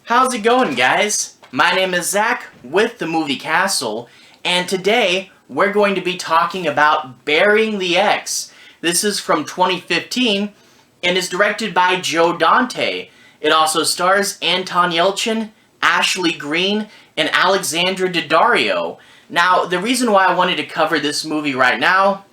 How's it going, guys? My name is Zach with the Movie Castle, and today we're going to be talking about Burying the X. This is from 2015 and is directed by Joe Dante. It also stars Anton Yelchin, Ashley Greene, and Alexandra Daddario. Now, the reason why I wanted to cover this movie right now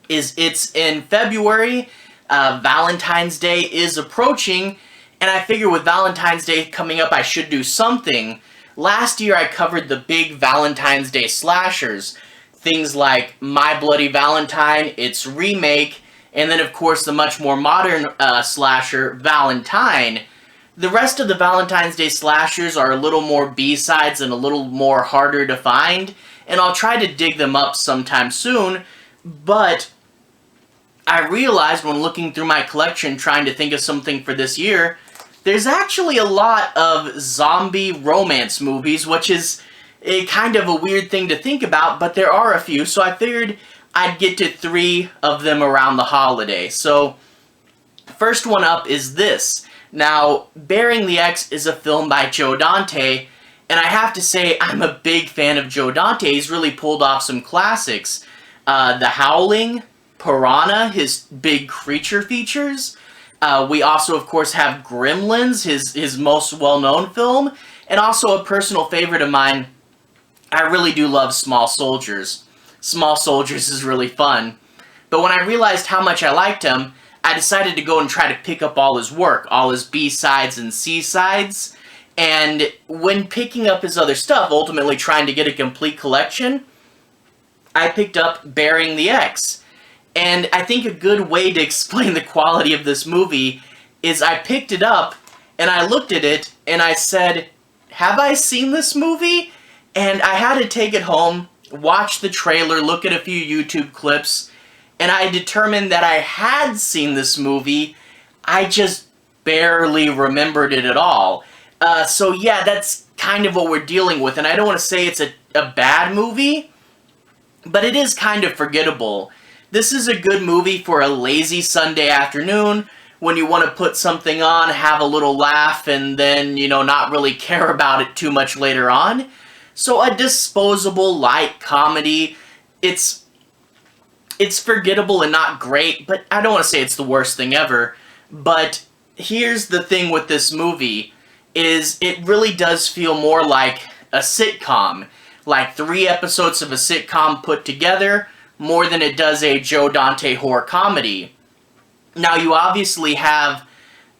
is it's in February. Valentine's Day is approaching, and I figure with Valentine's Day coming up, I should do something. Last year, I covered the big Valentine's Day slashers. Things like My Bloody Valentine, its remake, and then, of course, the much more modern slasher, Valentine. The rest of the Valentine's Day slashers are a little more B-sides and a little more harder to find, and I'll try to dig them up sometime soon, but I realized when looking through my collection trying to think of something for this year, there's actually a lot of zombie romance movies, which is a kind of a weird thing to think about, but there are a few, so I figured I'd get to 3 of them around the holiday. So, first one up is this. Now, Burying the X is a film by Joe Dante, and I have to say I'm a big fan of Joe Dante. He's really pulled off some classics. The Howling, Piranha, his big creature features. We also, of course, have Gremlins, his most well-known film, and also a personal favorite of mine, I really do love Small Soldiers. Small Soldiers is really fun. But when I realized how much I liked him, I decided to go and try to pick up all his work, all his B-sides and C-sides, and when picking up his other stuff, ultimately trying to get a complete collection, I picked up Burying the X. And I think a good way to explain the quality of this movie is I picked it up, and I looked at it, and I said, have I seen this movie? And I had to take it home, watch the trailer, look at a few YouTube clips, and I determined that I had seen this movie, I just barely remembered it at all. So yeah, that's kind of what we're dealing with, and I don't want to say it's a bad movie, but it is kind of forgettable. This is a good movie for a lazy Sunday afternoon, when you want to put something on, have a little laugh, and then, not really care about it too much later on. So a disposable, light comedy. It's forgettable and not great, but I don't want to say it's the worst thing ever. But here's the thing with this movie, is it really does feel more like a sitcom. Like 3 episodes of a sitcom put together, more than it does a Joe Dante horror comedy. Now, you obviously have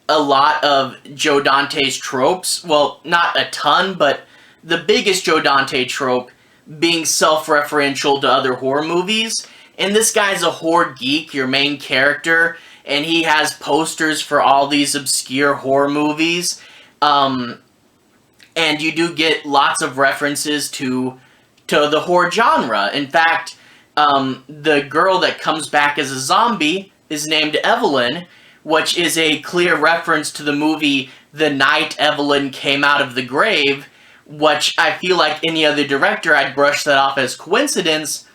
a lot of Joe Dante's tropes. Well, not a ton, but the biggest Joe Dante trope being self-referential to other horror movies. And this guy's a horror geek, your main character, and he has posters for all these obscure horror movies. And you do get lots of references to the horror genre. In fact, the girl that comes back as a zombie is named Evelyn, which is a clear reference to the movie The Night Evelyn Came Out of the Grave, which I feel like any other director, I'd brush that off as coincidence,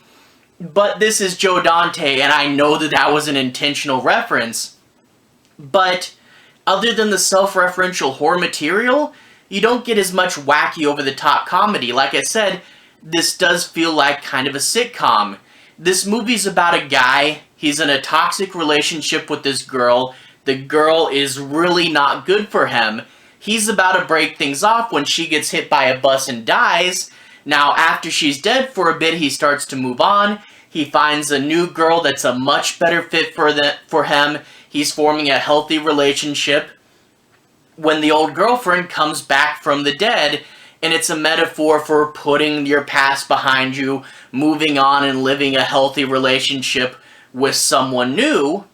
but this is Joe Dante, and I know that that was an intentional reference. But other than the self-referential horror material, you don't get as much wacky over-the-top comedy. Like I said, this does feel like kind of a sitcom. This movie's about a guy, he's in a toxic relationship with this girl, the girl is really not good for him. He's about to break things off when she gets hit by a bus and dies. Now, after she's dead for a bit, he starts to move on. He finds a new girl that's a much better fit for him. He's forming a healthy relationship. When the old girlfriend comes back from the dead, and it's a metaphor for putting your past behind you, moving on and living a healthy relationship with someone new.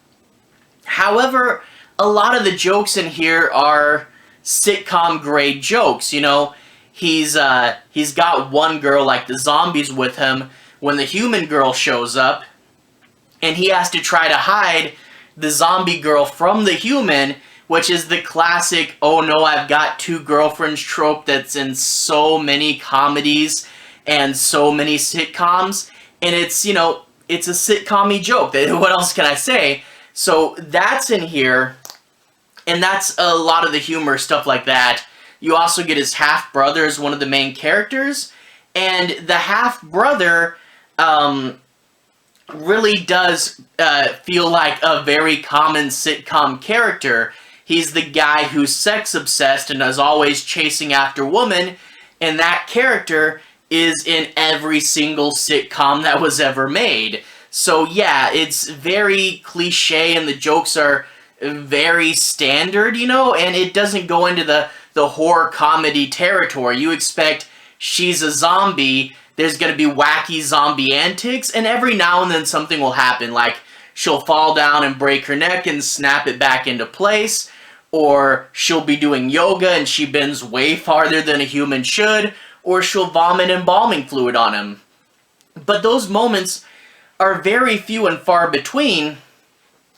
However, a lot of the jokes in here are sitcom-grade jokes, He's got one girl, like the zombies, with him when the human girl shows up, and he has to try to hide the zombie girl from the human, which is the classic, oh no, I've got 2 girlfriends trope that's in so many comedies and so many sitcoms, and it's, it's a sitcom-y joke. What else can I say? So that's in here, and that's a lot of the humor, stuff like that. You also get his half-brother as one of the main characters, and the half-brother really does feel like a very common sitcom character. He's the guy who's sex-obsessed and is always chasing after women, and that character is in every single sitcom that was ever made. So yeah, it's very cliche and the jokes are very standard, you know, and it doesn't go into the horror comedy territory. You expect she's a zombie, there's gonna be wacky zombie antics, and every now and then something will happen, like she'll fall down and break her neck and snap it back into place, or she'll be doing yoga and she bends way farther than a human should, or she'll vomit embalming fluid on him. But those moments are very few and far between,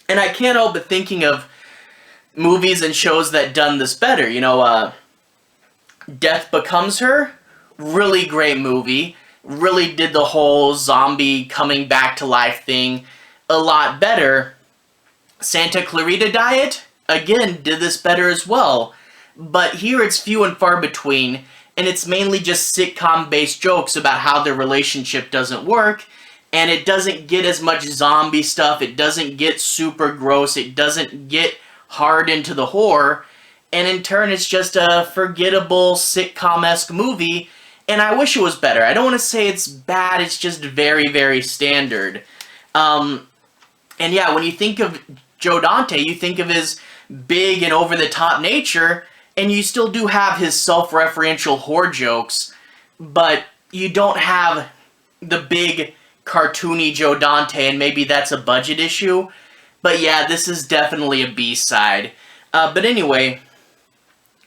and I can't help but thinking of movies and shows that done this better. You know, Death Becomes Her, really great movie, really did the whole zombie coming back to life thing a lot better. Santa Clarita Diet, again, did this better as well, but here it's few and far between, and it's mainly just sitcom-based jokes about how their relationship doesn't work, and it doesn't get as much zombie stuff, it doesn't get super gross, it doesn't get hard into the horror, and in turn it's just a forgettable sitcom-esque movie, and I wish it was better. I don't want to say it's bad, it's just very, very standard. And yeah, when you think of Joe Dante, you think of his big and over-the-top nature, and you still do have his self-referential horror jokes, but you don't have the big cartoony Joe Dante, and maybe that's a budget issue. But yeah, this is definitely a B-side. But anyway,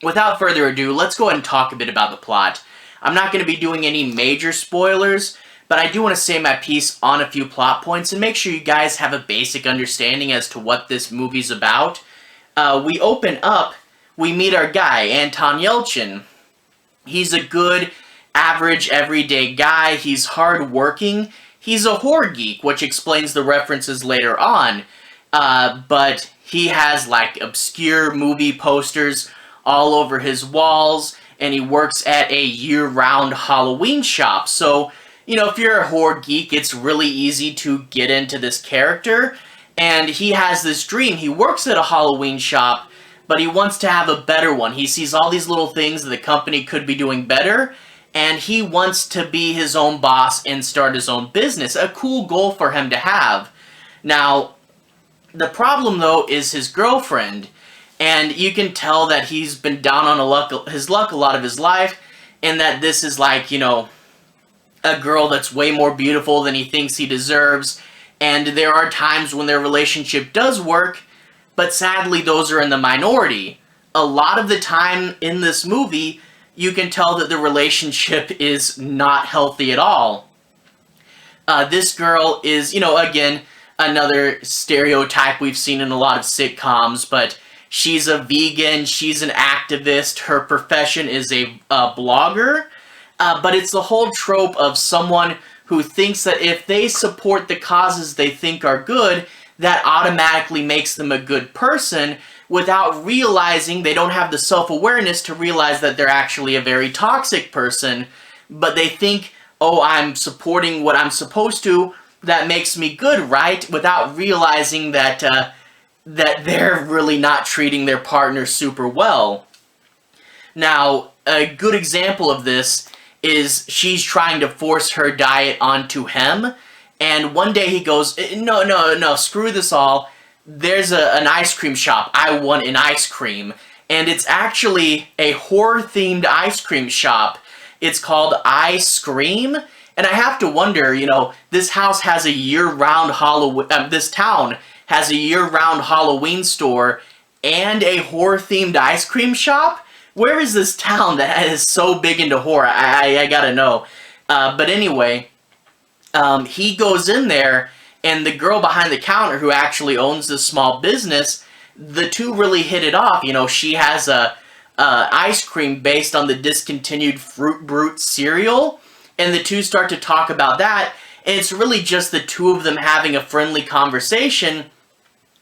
without further ado, let's go ahead and talk a bit about the plot. I'm not going to be doing any major spoilers, but I do want to say my piece on a few plot points and make sure you guys have a basic understanding as to what this movie's about. We open up, we meet our guy, Anton Yelchin. He's a good, average, everyday guy. He's hard-working. He's a horror geek, which explains the references later on. But he has, like, obscure movie posters all over his walls, and he works at a year-round Halloween shop. So, you know, if you're a horror geek, it's really easy to get into this character. And he has this dream. He works at a Halloween shop, but he wants to have a better one. He sees all these little things that the company could be doing better, and he wants to be his own boss and start his own business. A cool goal for him to have. Now, the problem, though, is his girlfriend. And you can tell that he's been down on his luck a lot of his life, and that this is like, you know, a girl that's way more beautiful than he thinks he deserves. And there are times when their relationship does work, but sadly those are in the minority. A lot of the time in this movie, you can tell that the relationship is not healthy at all. This girl is, you know, again, another stereotype we've seen in a lot of sitcoms, but she's a vegan, she's an activist, her profession is a blogger, but it's the whole trope of someone who thinks that if they support the causes they think are good, that automatically makes them a good person, without realizing, they don't have the self-awareness to realize that they're actually a very toxic person, but they think, oh, I'm supporting what I'm supposed to, that makes me good, right? Without realizing that, that they're really not treating their partner super well. Now, a good example of this is she's trying to force her diet onto him, and one day he goes, no, screw this all, there's an ice cream shop, I want an ice cream, and it's actually a horror-themed ice cream shop. It's called Ice Cream, and I have to wonder, you know, this house has a year-round Halloween, this town has a year-round Halloween store and a horror-themed ice cream shop? Where is this town that is so big into horror? I gotta know. But anyway, he goes in there, and the girl behind the counter who actually owns this small business, the two really hit it off. You know, she has a ice cream based on the discontinued Fruit Brute cereal, and the two start to talk about that, and it's really just the two of them having a friendly conversation,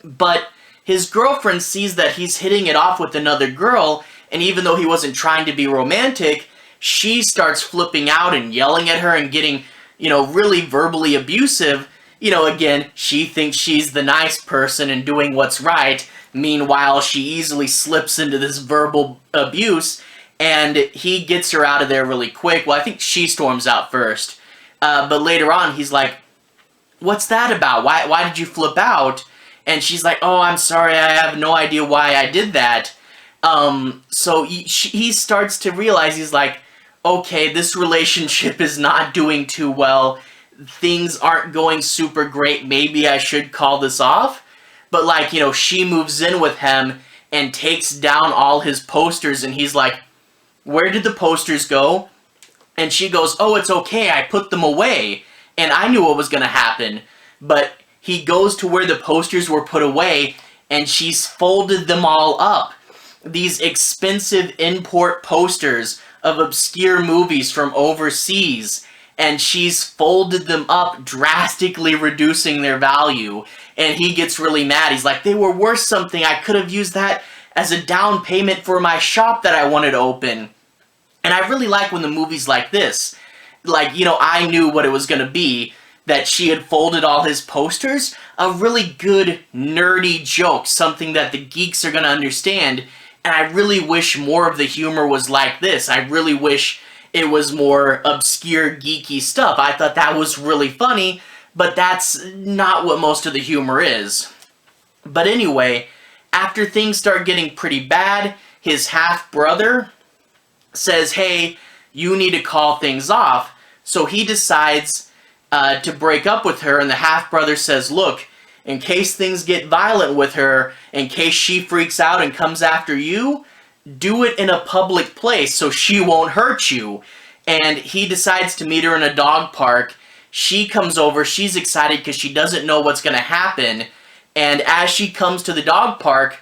but his girlfriend sees that he's hitting it off with another girl, And even though he wasn't trying to be romantic, she starts flipping out and yelling at her and getting, really verbally abusive. Again, she thinks she's the nice person and doing what's right. Meanwhile, she easily slips into this verbal abuse, and he gets her out of there really quick. Well, I think she storms out first. But later on, he's like, what's that about? Why did you flip out? And she's like, oh, I'm sorry, I have no idea why I did that. So he starts to realize, he's like, okay, this relationship is not doing too well. Things aren't going super great. Maybe I should call this off. But she moves in with him and takes down all his posters, and he's like, where did the posters go? And she goes, oh, it's okay, I put them away. And I knew what was going to happen. But he goes to where the posters were put away, and she's folded them all up. These expensive import posters of obscure movies from overseas, and she's folded them up, drastically reducing their value. And he gets really mad. He's like, they were worth something. I could have used that as a down payment for my shop that I wanted to open. And I really like when the movie's like this. I knew what it was going to be, that she had folded all his posters. A really good, nerdy joke, something that the geeks are going to understand. And I really wish more of the humor was like this. I really wish it was more obscure, geeky stuff. I thought that was really funny, but that's not what most of the humor is. But anyway, after things start getting pretty bad, his half-brother says, hey, you need to call things off. So he decides to break up with her, and the half-brother says, look, in case things get violent with her, in case she freaks out and comes after you, do it in a public place so she won't hurt you. And he decides to meet her in a dog park. She comes over, she's excited because she doesn't know what's going to happen. And as she comes to the dog park,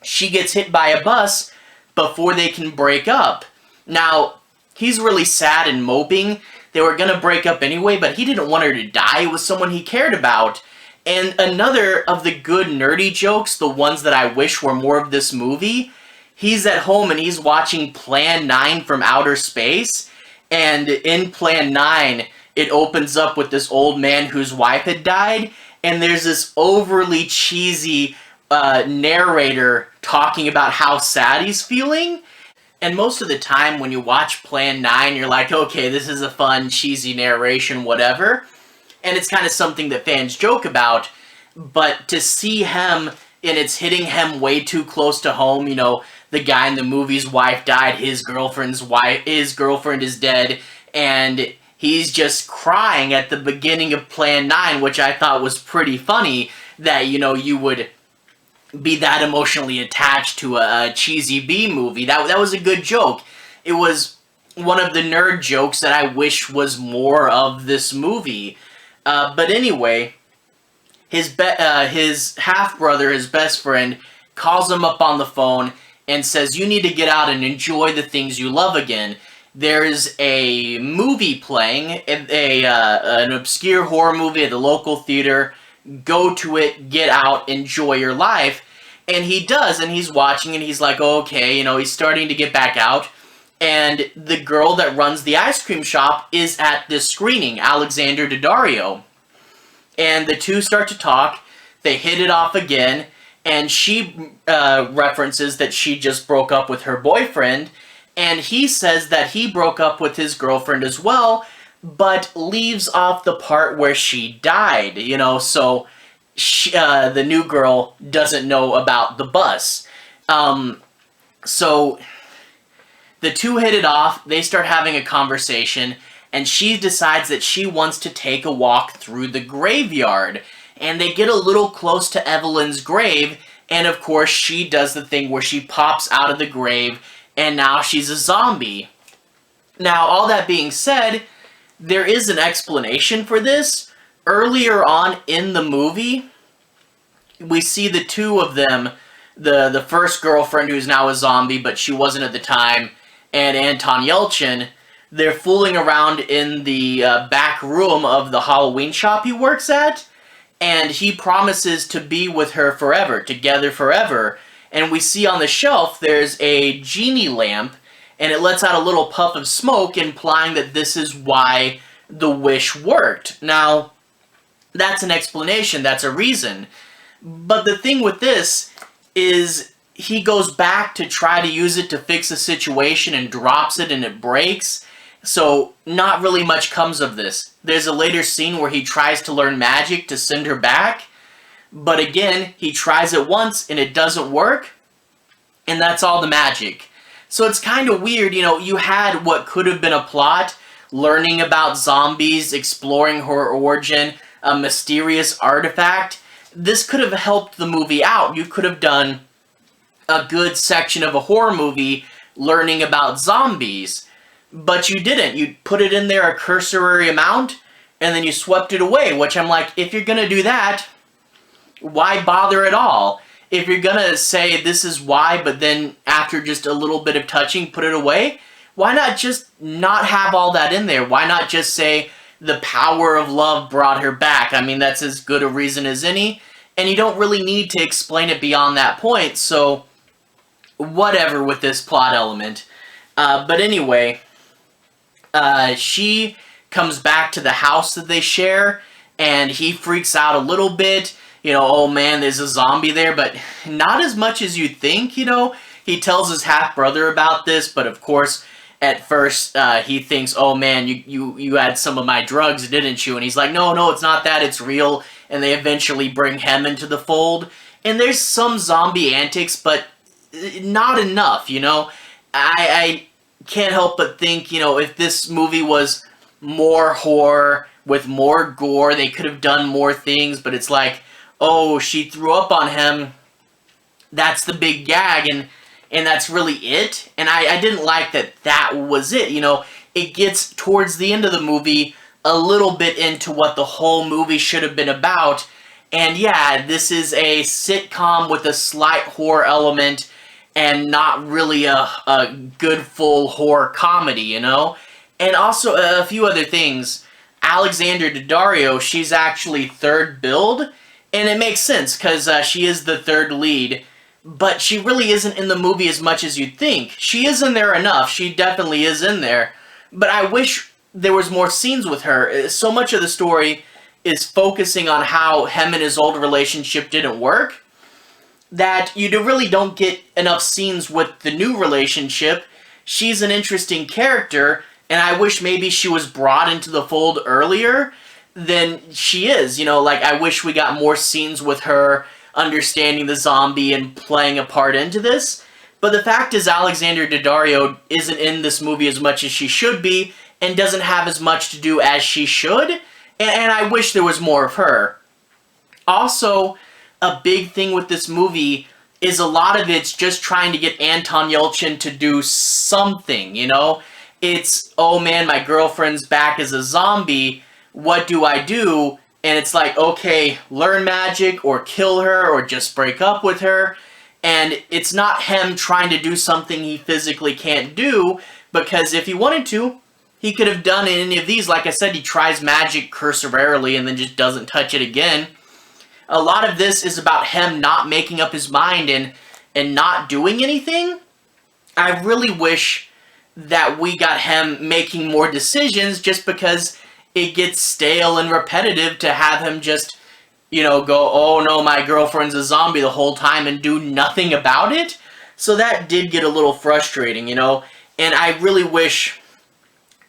she gets hit by a bus before they can break up. Now, he's really sad and moping. They were going to break up anyway, but he didn't want her to die. It was someone he cared about. And another of the good nerdy jokes, the ones that I wish were more of this movie, he's at home and he's watching Plan 9 from outer space. And in Plan 9, it opens up with this old man whose wife had died. And there's this overly cheesy narrator talking about how sad he's feeling. And most of the time when you watch Plan 9, you're like, okay, this is a fun, cheesy narration, whatever. And it's kind of something that fans joke about. But to see him, and it's hitting him way too close to home, the guy in the movie's wife died, his girlfriend is dead, and he's just crying at the beginning of Plan 9, which I thought was pretty funny, that, you would be that emotionally attached to a cheesy B movie. That was a good joke. It was one of the nerd jokes that I wish was more of this movie. But anyway, his half-brother, his best friend, calls him up on the phone and says, you need to get out and enjoy the things you love again. There's a movie playing, an obscure horror movie at the local theater. Go to it, get out, enjoy your life. And he does, and he's watching, and he's like, oh, okay, he's starting to get back out. And the girl that runs the ice cream shop is at this screening, Alexandra Daddario. And the two start to talk, they hit it off again, and she references that she just broke up with her boyfriend, and he says that he broke up with his girlfriend as well, but leaves off the part where she died, so the new girl doesn't know about the bus. So the two hit it off, they start having a conversation, and she decides that she wants to take a walk through the graveyard. And they get a little close to Evelyn's grave, and of course she does the thing where she pops out of the grave, and now she's a zombie. Now, all that being said, there is an explanation for this. Earlier on in the movie, we see the two of them, the first girlfriend who's now a zombie, but she wasn't at the time, and Anton Yelchin, they're fooling around in the back room of the Halloween shop he works at, and he promises to be with her forever, together forever. and we see on the shelf there's a genie lamp, and it lets out a little puff of smoke, implying that this is why the wish worked. Now, that's an explanation, that's a reason. But the thing with this is he goes back to try to use it to fix a situation and drops it and it breaks. So not really much comes of this. There's a later scene where he tries to learn magic to send her back. But again, he tries it once and it doesn't work. And that's all the magic. So it's kind of weird, you know, you had what could have been a plot, learning about zombies, exploring her origin, a mysterious artifact. This could have helped the movie out. You could have done a good section of a horror movie learning about zombies. But you didn't. You put it in there a cursory amount, and then you swept it away, which I'm like, if you're going to do that, why bother at all? If you're going to say this is why, but then after just a little bit of touching, put it away, why not just not have all that in there? Why not just say the power of love brought her back? I mean, that's as good a reason as any, and you don't really need to explain it beyond that point, so whatever with this plot element. But anyway, she comes back to the house that they share, and he freaks out a little bit. You know, oh man, there's a zombie there, but not as much as you'd think, you know. He tells his half-brother about this, but of course, at first, he thinks, oh man, you had some of my drugs, didn't you? And he's like, no, it's not that, it's real. And they eventually bring him into the fold. And there's some zombie antics, but not enough, you know. I can't help but think, you know, if this movie was more horror, with more gore, they could have done more things, but it's like, oh, she threw up on him, that's the big gag, and that's really it. And I didn't like that was it, you know. It gets towards the end of the movie a little bit into what the whole movie should have been about, and yeah, this is a sitcom with a slight horror element, and not really a good full horror comedy, you know? And also a few other things. Alexandra Daddario, she's actually third billed, and it makes sense, because she is the third lead, but she really isn't in the movie as much as you'd think. She is in there enough, she definitely is in there, but I wish there was more scenes with her. So much of the story is focusing on how him and his old relationship didn't work, that you really don't get enough scenes with the new relationship. She's an interesting character, and I wish maybe she was brought into the fold earlier than she is. You know, like, I wish we got more scenes with her understanding the zombie and playing a part into this. But the fact is, Alexandra Daddario isn't in this movie as much as she should be, and doesn't have as much to do as she should, and I wish there was more of her. Also, a big thing with this movie is a lot of it's just trying to get Anton Yelchin to do something, you know? It's, oh man, my girlfriend's back as a zombie, what do I do? And it's like, okay, learn magic, or kill her, or just break up with her. And it's not him trying to do something he physically can't do, because if he wanted to, he could have done any of these. Like I said, he tries magic cursorily and then just doesn't touch it again. A lot of this is about him not making up his mind and not doing anything. I really wish that we got him making more decisions, just because it gets stale and repetitive to have him just, you know, go, oh no, my girlfriend's a zombie the whole time and do nothing about it. So that did get a little frustrating, you know, and I really wish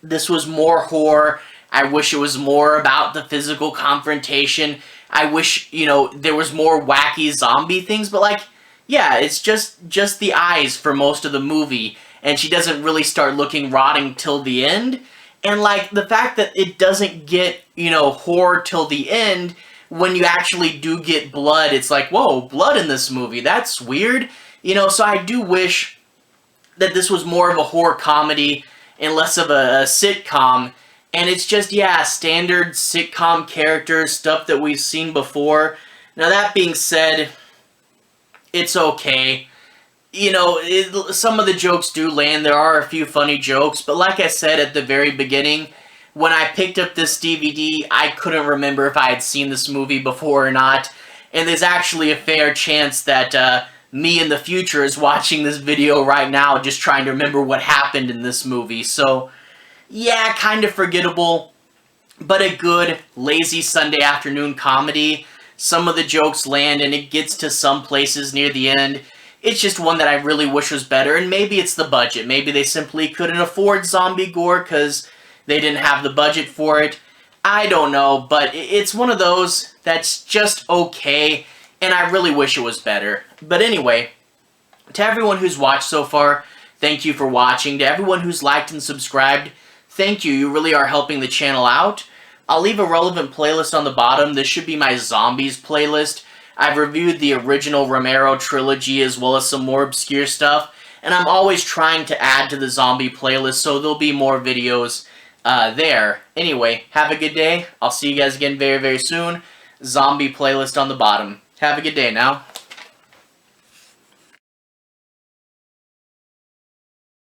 this was more horror. I wish it was more about the physical confrontation. I wish, you know, there was more wacky zombie things, but like, yeah, it's just the eyes for most of the movie, and she doesn't really start looking rotting till the end. And like, the fact that it doesn't get, you know, horror till the end, when you actually do get blood, it's like, whoa, blood in this movie, that's weird. You know, so I do wish that this was more of a horror comedy and less of a sitcom. And it's just, yeah, standard sitcom characters, stuff that we've seen before. Now, that being said, it's okay. You know, some of the jokes do land. There are a few funny jokes. But like I said at the very beginning, when I picked up this DVD, I couldn't remember if I had seen this movie before or not. And there's actually a fair chance that me in the future is watching this video right now just trying to remember what happened in this movie. So, yeah, kind of forgettable, but a good, lazy Sunday afternoon comedy. Some of the jokes land and it gets to some places near the end. It's just one that I really wish was better, and maybe it's the budget. Maybe they simply couldn't afford zombie gore because they didn't have the budget for it. I don't know, but it's one of those that's just okay, and I really wish it was better. But anyway, to everyone who's watched so far, thank you for watching. To everyone who's liked and subscribed, thank you. You really are helping the channel out. I'll leave a relevant playlist on the bottom. This should be my Zombies playlist. I've reviewed the original Romero trilogy as well as some more obscure stuff, and I'm always trying to add to the zombie playlist, so there'll be more videos there. Anyway, have a good day. I'll see you guys again very, very soon. Zombie playlist on the bottom. Have a good day now.